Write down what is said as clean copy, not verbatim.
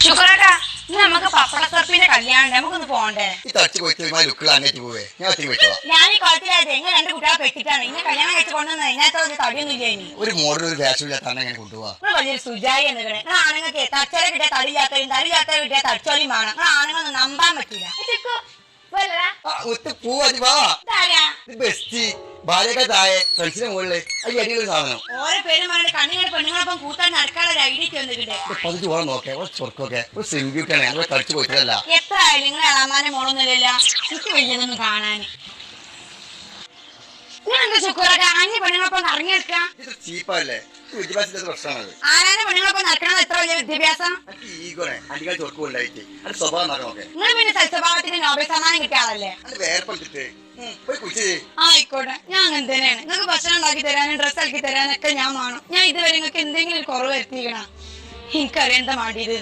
ശുക്രേട്ടാ, നമുക്ക് പപ്പടത്തറപ്പിന്റെ കല്യാണം നമുക്കൊന്ന് പോണ്ടേ? ഞാൻ ഈ കുളത്തിലായത് എങ്ങനെ 2 കുട്ടികളെ പെട്ടിട്ടാണ് ഇങ്ങനെ കല്യാണം കഴിച്ച് കൊണ്ടുവന്നത്. ഇതിനകത്ത് ഒരു തടിയൊന്നും ഇല്ല. ഇനി ഒരു മോഡൽ ഒരു ഫാഷൻ കൊണ്ടുപോവാ വലിയൊരു സുജായി എന്നിവിടെ ആണുങ്ങൾക്ക് തച്ചല കിട്ടിയ തടിയില്ലാത്തവരും തടിയില്ലാത്തവർ കിട്ടിയ തടിച്ചോലിയും വേണം. ആണുങ്ങളൊന്നും നമ്പാൻ പറ്റില്ല. ഓരോ പേരും പറഞ്ഞിട്ട് കണ്ണിങ്ങനെ പെണ്ണുങ്ങളൊപ്പം കൂട്ടാൻ നടക്കാനുള്ള ഐഡിയ വന്നിട്ടുണ്ട്. എത്ര ആയാലും നിങ്ങൾ ഇളമാനെ മോളൊന്നുമില്ല. എനിക്ക് വലിയതൊന്നും കാണാൻ. നിങ്ങളെന്താ ശുക്രൊക്കെ അഞ്ഞ് പെണ്ണുങ്ങളൊപ്പം ഇറങ്ങിയെടുക്കുക? ആരാണ് പെണ്ണുങ്ങളൊപ്പം നടക്കണത്? എത്ര വലിയ വിദ്യാഭ്യാസം? നിങ്ങൾ പിന്നെ സൽസ്വഭാവത്തിന് നോബൽ സമ്മാനം കിട്ടിയ ആളല്ലേ? ആയിക്കോട്ടെ, ഞാൻ അങ്ങനെ തന്നെയാണ്. നിങ്ങൾക്ക് ഭക്ഷണം ഉണ്ടാക്കി തരാനും ഡ്രസ്സ് ആക്കി തരാനൊക്കെ ഞാൻ വേണം. ഞാൻ ഇതുവരെ നിങ്ങൾക്ക് എന്തെങ്കിലും ഒരു കുറവ് എത്തിക്കണം. എനിക്കറിയാം എന്താ മാടിയത്.